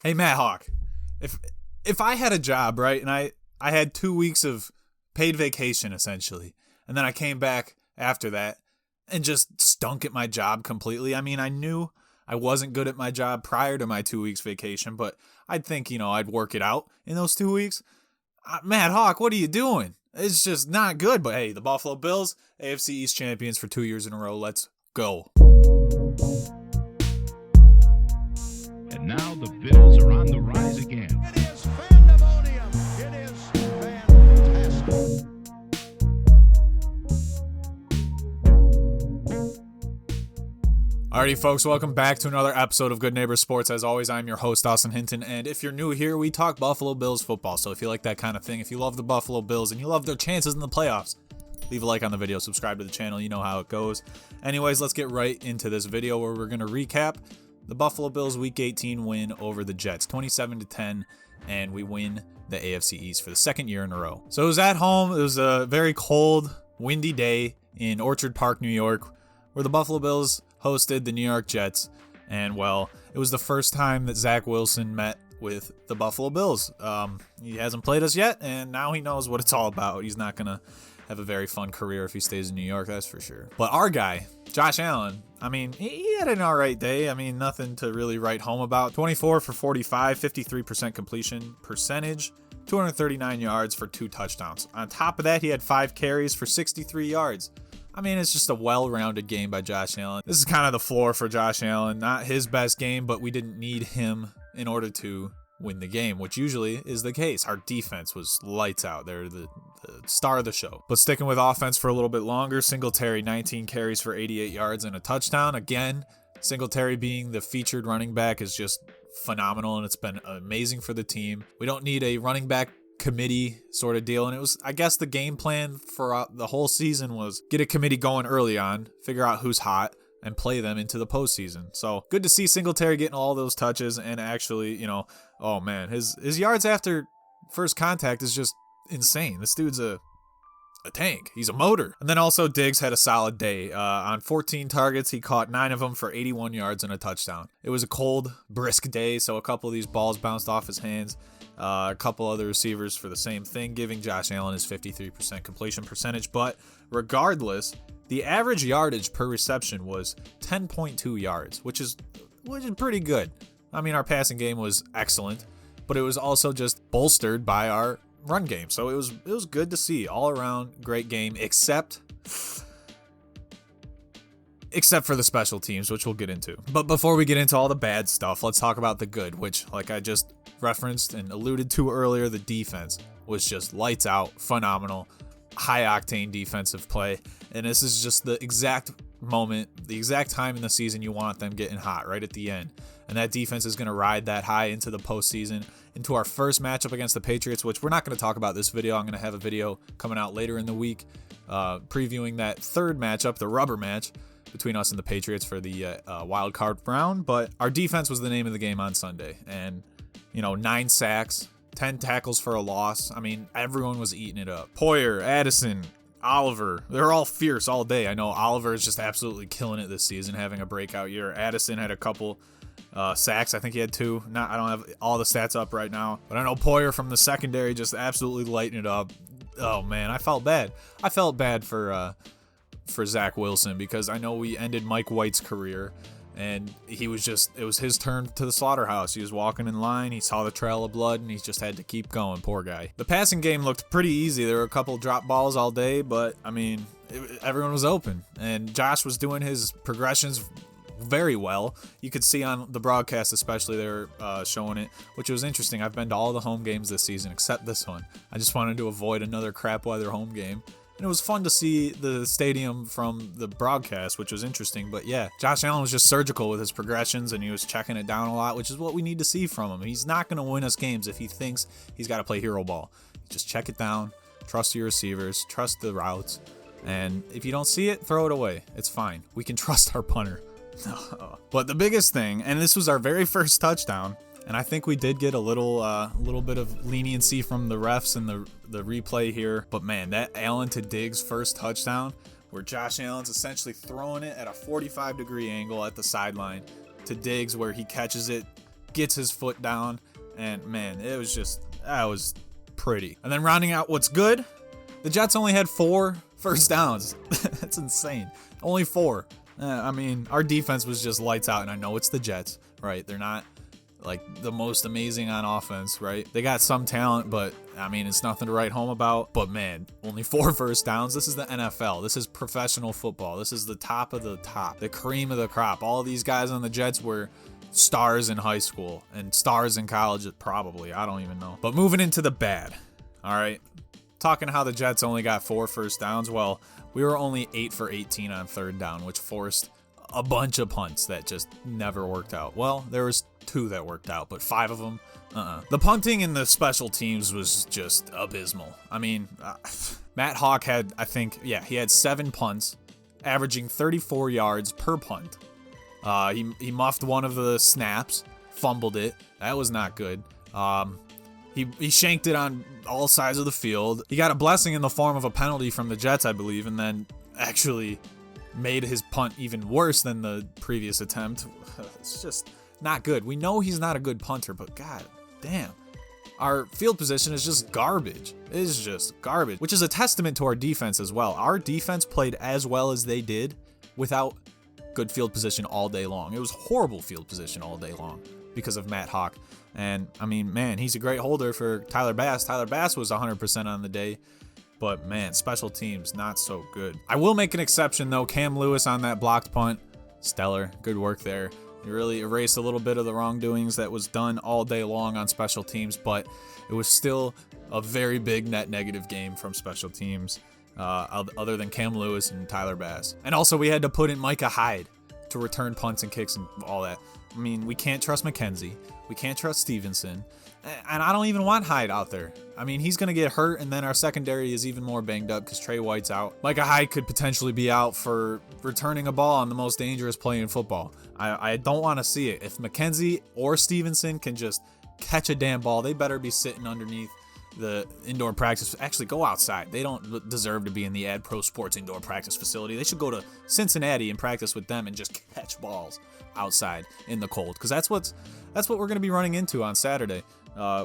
Hey, Matt Hawk, if I had a job, right, and I had 2 weeks of paid vacation essentially, and then I came back after that and just stunk at my job completely. I mean, I knew I wasn't good at my job prior to my 2 weeks vacation, but I'd think, I'd work it out in those 2 weeks. Matt Hawk, what are you doing? It's just not good. But hey, the Buffalo Bills, AFC East champions for 2 years in a row. Let's go. And now the Bills are on the rise again. It is pandemonium. It is fantastic. Alrighty, folks, welcome back to another episode of Good Neighbor Sports. As always, I'm your host, Austin Hinton, and if you're new here, we talk Buffalo Bills football. So if you like that kind of thing, if you love the Buffalo Bills and you love their chances in the playoffs, leave a like on the video, subscribe to the channel, you know how it goes. Anyways, let's get right into this video where we're going to recap the Buffalo Bills Week 18 win over the Jets, 27-10, and we win the AFC East for the second year in a row. So it was at home. It was a very cold, windy day in Orchard Park, New York, where the Buffalo Bills hosted the New York Jets, and well, it was the first time that Zach Wilson met with the Buffalo Bills. He hasn't played us yet, and now he knows what it's all about. He's not gonna have a very fun career if he stays in New York, that's for sure. But our guy, Josh Allen, I mean, he had an all right day. I mean, nothing to really write home about. 24 for 45, 53% completion percentage, 239 yards for 2 touchdowns. On top of that, he had 5 carries for 63 yards. I mean, it's just a well-rounded game by Josh Allen. This is kind of the floor for Josh Allen. Not his best game, but we didn't need him in order to win the game, which usually is the case. Our defense was lights out. They're the star of the show. But sticking with offense for a little bit longer, Singletary, 19 carries for 88 yards and a touchdown. Again, Singletary being the featured running back is just phenomenal, and it's been amazing for the team. We don't need a running back committee sort of deal, and it was, I guess, the game plan for the whole season was get a committee going early on, figure out who's hot, and play them into the postseason. So good to see Singletary getting all those touches, and actually, oh man, his yards after first contact is just insane. This dude's a tank. He's a motor. And then also Diggs had a solid day. On 14 targets, he caught 9 of them for 81 yards and a touchdown. It was a cold, brisk day, so a couple of these balls bounced off his hands. A couple other receivers for the same thing, giving Josh Allen his 53% completion percentage. But regardless, the average yardage per reception was 10.2 yards, which is pretty good. I mean, our passing game was excellent, but it was also just bolstered by our run game. So it was good to see. All around great game, except for the special teams, which we'll get into. But before we get into all the bad stuff, let's talk about the good, which, like I just referenced and alluded to earlier, the defense was just lights out, phenomenal, high octane defensive play. And this is just the exact moment, the exact time in the season you want them getting hot, right at the end. And that defense is going to ride that high into the postseason, into our first matchup against the Patriots, which we're not going to talk about this video. I'm going to have a video coming out later in the week previewing that third matchup, the rubber match between us and the Patriots for the wild card round. But our defense was the name of the game on Sunday. And, 9 sacks, 10 tackles for a loss. I mean, everyone was eating it up. Poyer, Addison, Oliver, they're all fierce all day. I know Oliver is just absolutely killing it this season, having a breakout year. Addison had a couple sacks. I think he had 2. I don't have all the stats up right now, but I know Poyer from the secondary just absolutely lighting it up. Oh man, I felt bad. I felt bad for Zach Wilson, because I know we ended Mike White's career, and it was his turn to the slaughterhouse. He was walking in line, he saw the trail of blood, and he just had to keep going, poor guy. The passing game looked pretty easy. There were a couple drop balls all day, but I mean, everyone was open, and Josh was doing his progressions very well. You could see on the broadcast, especially, they were showing it, which was interesting. I've been to all the home games this season except this one. I just wanted to avoid another crap weather home game. And it was fun to see the stadium from the broadcast, which was interesting. But yeah, Josh Allen was just surgical with his progressions, and he was checking it down a lot, which is what we need to see from him. He's not going to win us games if he thinks he's got to play hero ball. Just check it down, trust your receivers, trust the routes, and if you don't see it, throw it away. It's fine. We can trust our punter. But the biggest thing, and this was our very first touchdown, and I think we did get a little bit of leniency from the refs and the replay here. But man, that Allen to Diggs first touchdown, where Josh Allen's essentially throwing it at a 45-degree angle at the sideline to Diggs, where he catches it gets his foot down, and man, that was pretty. And then rounding out what's good, the Jets only had 4 first downs. That's insane. Only 4. I mean, our defense was just lights out, and I know it's the Jets, right? They're not like the most amazing on offense, right? They got some talent, but I mean, it's nothing to write home about. But man, only 4 first downs. This is the NFL. This is professional football. This is the top of the top, the cream of the crop. All of these guys on the Jets were stars in high school and stars in college, probably. I don't even know. But moving into the bad, all right? Talking how the Jets only got 4 first downs. Well, we were only 8 for 18 on 3rd down, which forced a bunch of punts that just never worked out. Well, there was 2 that worked out, but 5 of them, The punting in the special teams was just abysmal. I mean, Matt Hawk had, he had 7 punts, averaging 34 yards per punt. He muffed one of the snaps, fumbled it. That was not good. He shanked it on all sides of the field. He got a blessing in the form of a penalty from the Jets, I believe, and then actually made his punt even worse than the previous attempt. It's just not good. We know he's not a good punter, but god damn. Our field position is just garbage. It is just garbage, which is a testament to our defense as well. Our defense played as well as they did without good field position all day long. It was horrible field position all day long because of Matt Hawk. And I mean, man, he's a great holder for Tyler Bass. Tyler Bass was 100% on the day, but man, special teams, not so good. I will make an exception though. Cam Lewis on that blocked punt, stellar, good work there. He really erased a little bit of the wrongdoings that was done all day long on special teams, but it was still a very big net negative game from special teams, other than Cam Lewis and Tyler Bass. And also we had to put in Micah Hyde to return punts and kicks and all that. I mean, we can't trust McKenzie. We can't trust Stevenson. And I don't even want Hyde out there. I mean, he's going to get hurt, and then our secondary is even more banged up because Trey White's out. Micah Hyde could potentially be out for returning a ball on the most dangerous play in football. I don't want to see it. If McKenzie or Stevenson can just catch a damn ball, they better be sitting underneath the indoor practice. Actually, go outside. They don't deserve to be in the Ad Pro Sports indoor practice facility. They should go to Cincinnati and practice with them and just catch balls outside in the cold, because that's what we're going to be running into on Saturday.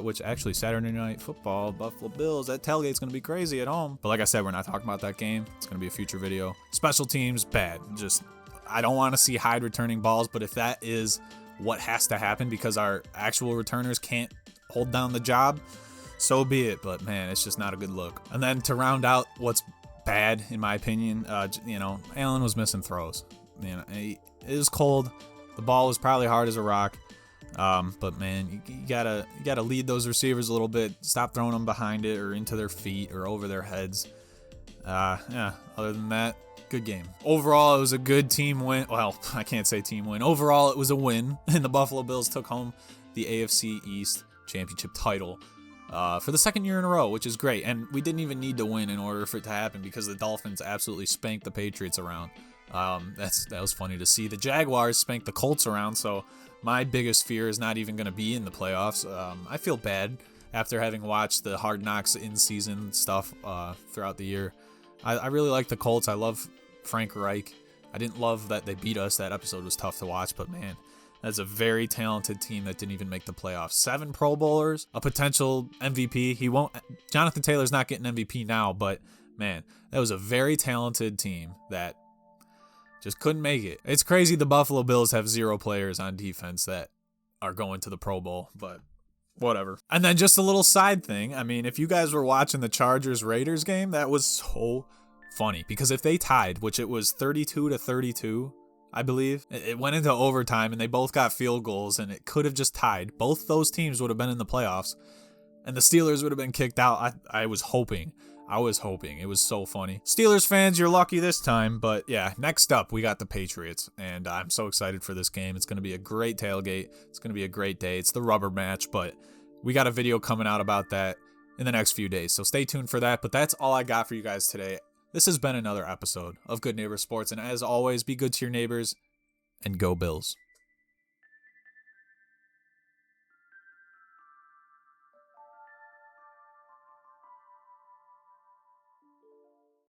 Which actually, Saturday Night Football, Buffalo Bills, that tailgate's going to be crazy at home. But like I said, we're not talking about that game. It's going to be a future video. Special teams, bad. Just, I don't want to see Hyde returning balls, but if that is what has to happen because our actual returners can't hold down the job, so be it. But man, it's just not a good look. And then to round out what's bad, in my opinion, Allen was missing throws. It was cold. The ball was probably hard as a rock. But man, you gotta lead those receivers a little bit. Stop throwing them behind it or into their feet or over their heads. Other than that, good game. Overall, it was a good team win. Well, I can't say team win. Overall, it was a win, and the Buffalo Bills took home the AFC East Championship title for the 2nd year in a row, which is great. And we didn't even need to win in order for it to happen because the Dolphins absolutely spanked the Patriots around. That was funny to see. The Jaguars spanked the Colts around, so my biggest fear is not even going to be in the playoffs. I feel bad after having watched the Hard Knocks in-season stuff throughout the year. I really like the Colts. I love Frank Reich. I didn't love that they beat us. That episode was tough to watch, but man, that's a very talented team that didn't even make the playoffs. 7 Pro Bowlers, a potential MVP. Jonathan Taylor's not getting MVP now, but man, that was a very talented team that just couldn't make it. It's crazy the Buffalo Bills have 0 players on defense that are going to the Pro Bowl, but whatever. And then just a little side thing. I mean, if you guys were watching the Chargers-Raiders game, that was so funny. Because if they tied, which it was 32-32, I believe, it went into overtime and they both got field goals and it could have just tied. Both those teams would have been in the playoffs and the Steelers would have been kicked out. I was hoping. It was so funny. Steelers fans, you're lucky this time. But yeah, next up, we got the Patriots. And I'm so excited for this game. It's going to be a great tailgate. It's going to be a great day. It's the rubber match. But we got a video coming out about that in the next few days. So stay tuned for that. But that's all I got for you guys today. This has been another episode of Good Neighbor Sports. And as always, be good to your neighbors and go Bills.